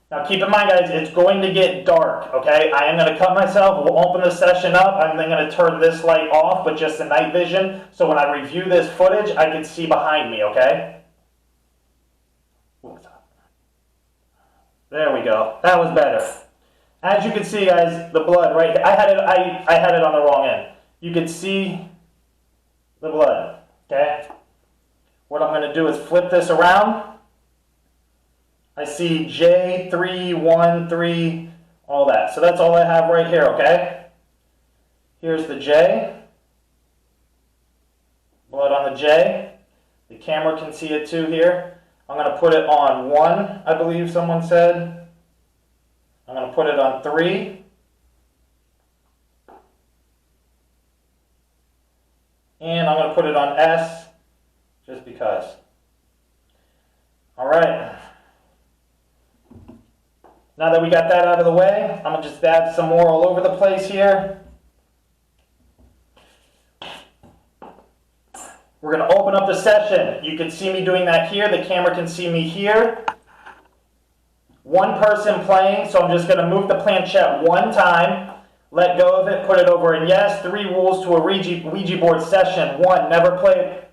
Now keep in mind, guys, it's going to get dark, okay? I am going to cut myself. We'll open the session up. I'm then going to turn this light off, but just the night vision, so when I review this footage, I can see behind me, okay? There we go. That was better. As you can see, guys, the blood right here. I had it on the wrong end. You can see the blood, okay? What I'm going to do is flip this around. I see J313, all that. So that's all I have right here, okay? Here's the J. Blood on the J. The camera can see it too here. I'm going to put it on 1, I believe someone said. I'm going to put it on 3. And I'm going to put it on S, just because. All right. Now that we got that out of the way, I'm going to just add some more all over the place here. We're going to open up the session. You can see me doing that here. The camera can see me here. One person playing, so I'm just going to move the planchette one time, let go of it, put it over in yes. 3 rules to a Ouija board session. 1, never play.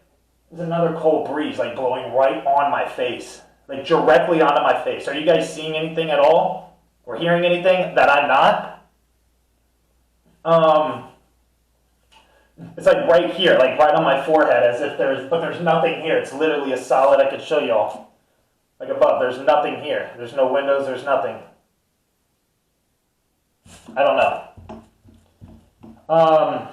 There's another cold breeze like blowing right on my face. Like directly onto my face. Are you guys seeing anything at all? Or hearing anything that I'm not? It's like right here, like right on my forehead, as if but there's nothing here. It's literally a solid. I could show you all. Like above, there's nothing here. There's no windows, there's nothing. I don't know. I'm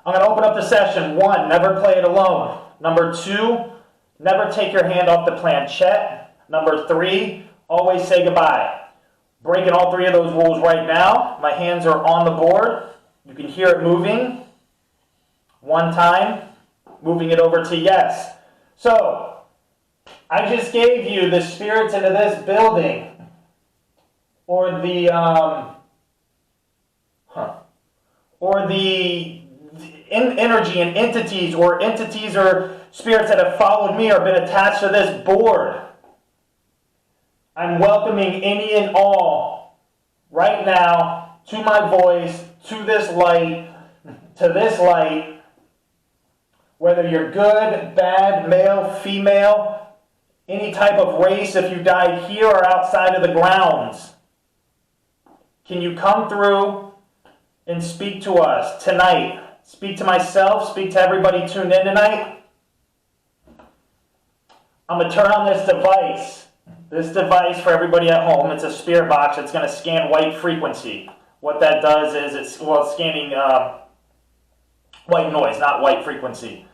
going to open up the session. 1, never play it alone. Number 2, never take your hand off the planchette. Number 3, always say goodbye. Breaking all 3 of those rules right now. My hands are on the board. You can hear it moving. 1 time, moving it over to yes. So, I just gave you the spirits into this building, or the energy and entities or spirits that have followed me or been attached to this board. I'm welcoming any and all right now to my voice, to this light, whether you're good, bad, male, female, any type of race, if you died here or outside of the grounds. Can you come through and speak to us tonight? Speak to myself, speak to everybody tuned in tonight. I'm going to turn on this device. This device for everybody at home, it's a spirit box. It's going to scan white frequency. What that does is it's scanning white noise, not white frequency.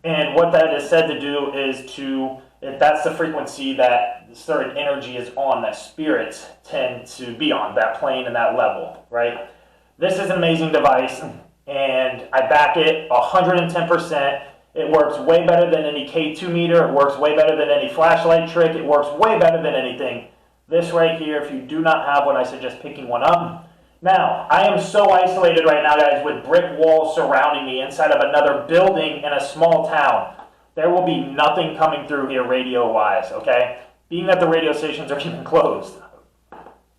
And what that is said to do is if that's the frequency that certain energy is on, that spirits tend to be on, that plane and that level, right? This is an amazing device, and I back it 110%. It works way better than any K2 meter. It works way better than any flashlight trick. It works way better than anything. This right here, if you do not have one, I suggest picking one up. Now, I am so isolated right now, guys, with brick walls surrounding me inside of another building in a small town. There will be nothing coming through here radio-wise, okay? Being that the radio stations are even closed.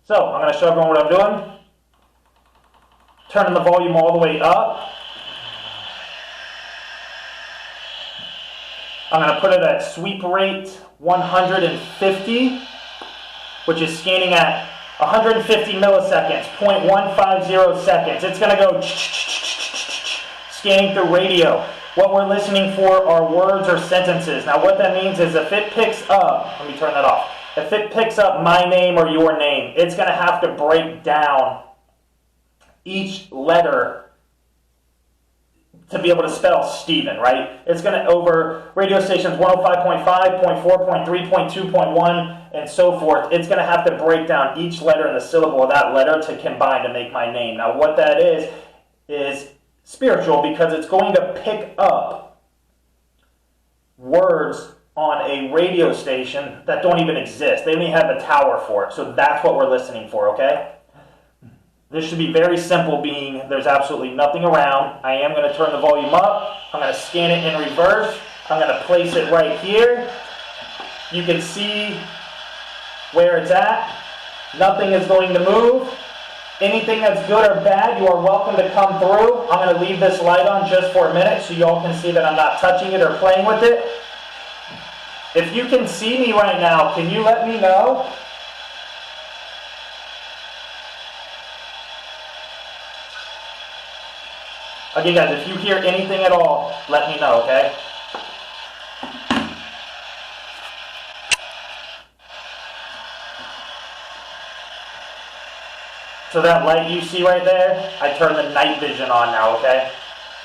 So, I'm going to show everyone what I'm doing. Turning the volume all the way up. I'm going to put it at sweep rate 150, which is scanning at 150 milliseconds, 0.150 seconds. It's going to go scanning through radio. What we're listening for are words or sentences. Now what that means is if it picks up, let me turn that off. If it picks up my name or your name, it's going to have to break down each letter to be able to spell Stephen, right? It's going to, over radio stations 105.5, 0.4, 0.3, 0.2, 0.1, and so forth, it's going to have to break down each letter and the syllable of that letter to combine to make my name. Now what that is spiritual, because it's going to pick up words on a radio station that don't even exist. They don't even have the tower for it. So that's what we're listening for, okay? This should be very simple, being there's absolutely nothing around. I am going to turn the volume up. I'm going to scan it in reverse. I'm going to place it right here. You can see where it's at. Nothing is going to move. Anything that's good or bad, you are welcome to come through. I'm going to leave this light on just for a minute so you all can see that I'm not touching it or playing with it. If you can see me right now, can you let me know? Okay, guys, if you hear anything at all, let me know, okay? So that light you see right there, I turn the night vision on now, okay?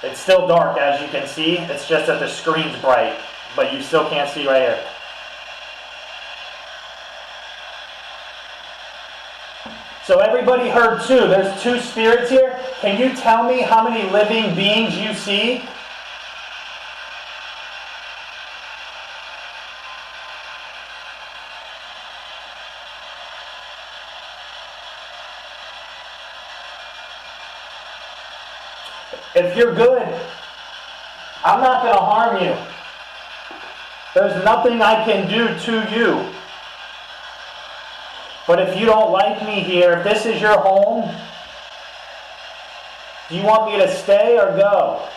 It's still dark, as you can see. It's just that the screen's bright, but you still can't see right here. So everybody heard two. There's two spirits here. Can you tell me how many living beings you see? If you're good, I'm not going to harm you. There's nothing I can do to you. But if you don't like me here, if this is your home, do you want me to stay or go?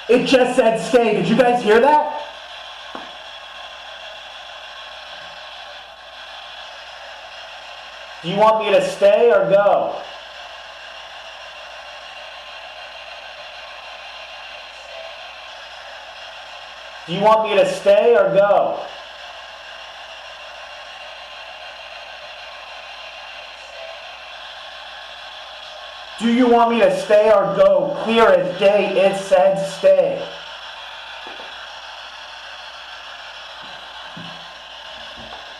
It just said stay. Did you guys hear that? Do you want me to stay or go? Do you want me to stay or go? Do you want me to stay or go? Clear as day, it said stay.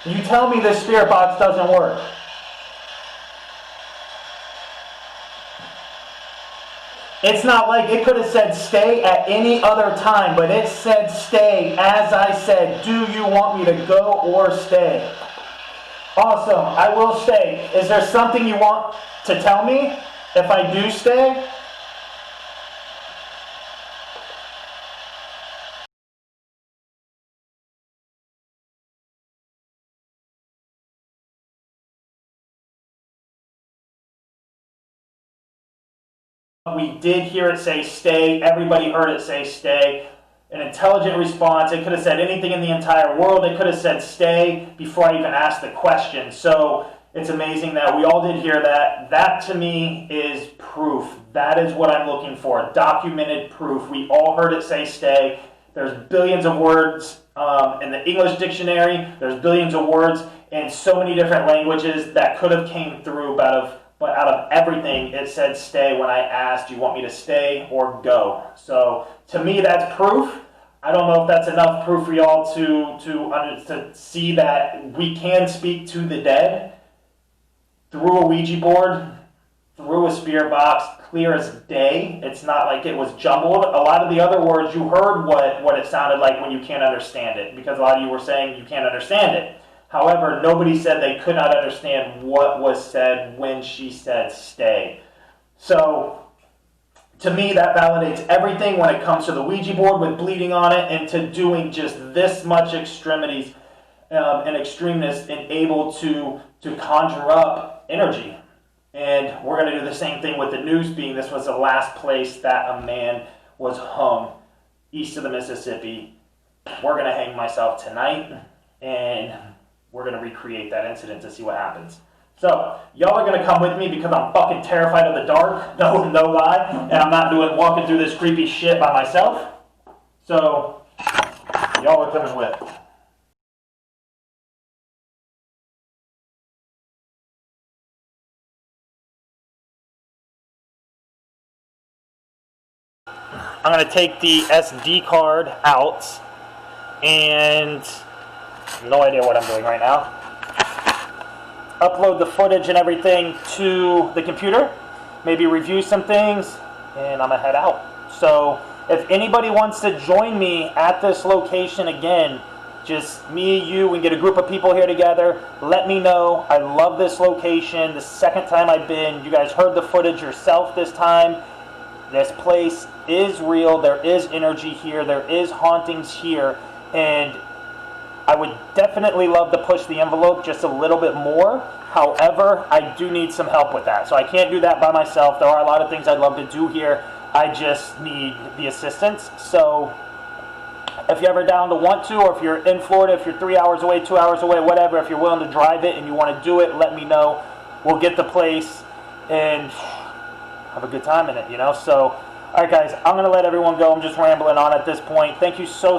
You tell me this spirit box doesn't work. It's not like it could have said stay at any other time, but it said stay as I said. Do you want me to go or stay? Awesome, I will stay. Is there something you want to tell me if I do stay? We did hear it say stay. Everybody heard it say stay. An intelligent response. It could have said anything in the entire world. It could have said stay before I even asked the question. So it's amazing that we all did hear that. That to me is proof. That is what I'm looking for. Documented proof. We all heard it say stay. There's billions of words in the English dictionary. There's billions of words in so many different languages that could have came through but out of everything, it said stay when I asked, do you want me to stay or go? So to me, that's proof. I don't know if that's enough proof for y'all to see that we can speak to the dead through a Ouija board, through a spirit box, clear as day. It's not like it was jumbled. A lot of the other words, you heard what it sounded like when you can't understand it, because a lot of you were saying you can't understand it. However, nobody said they could not understand what was said when she said stay. So, to me, that validates everything when it comes to the Ouija board with bleeding on it and to doing just this much extremities and extremeness and able to conjure up energy. And we're going to do the same thing with the news being this was the last place that a man was hung east of the Mississippi. We're going to hang myself tonight and we're going to recreate that incident to see what happens. So, y'all are going to come with me because I'm fucking terrified of the dark. No lie. And I'm not walking through this creepy shit by myself. So, y'all are coming with. I'm going to take the SD card out and no idea what I'm doing right now. Upload the footage and everything to the computer, maybe review some things, and I'm gonna head out. So if anybody wants to join me at this location again, just me, you, we can get a group of people here together. Let me know. I love this location. The second time I've been, you guys heard the footage yourself this time. This place is real. There is energy here. There is hauntings here. And I would definitely love to push the envelope just a little bit more. However, I do need some help with that. So I can't do that by myself. There are a lot of things I'd love to do here. I just need the assistance. So if you're ever down to want to, or if you're in Florida, if you're 3 hours away, 2 hours away, whatever, if you're willing to drive it and you want to do it, let me know. We'll get the place and have a good time in it, you know? So, all right, guys, I'm going to let everyone go. I'm just rambling on at this point. Thank you so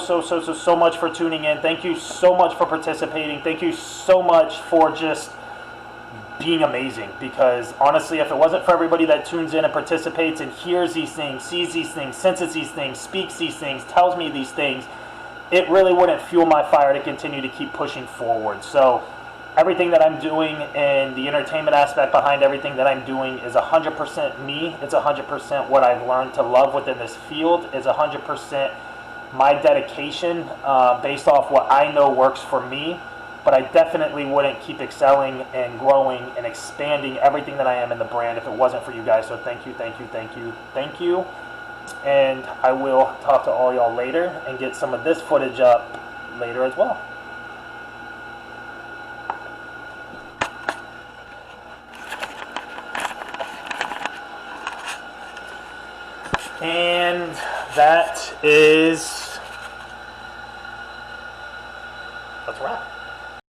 much for tuning in. Thank you so much for participating. Thank you so much for just being amazing, because honestly, if it wasn't for everybody that tunes in and participates and hears these things, sees these things, senses these things, speaks these things, tells me these things, it really wouldn't fuel my fire to continue to keep pushing forward. So everything that I'm doing and the entertainment aspect behind everything that I'm doing is 100% me. It's 100% what I've learned to love within this field. Is 100% my dedication based off what I know works for me. But I definitely wouldn't keep excelling and growing and expanding everything that I am in the brand if it wasn't for you guys. So thank you. And I will talk to all y'all later and get some of this footage up later as well. And that is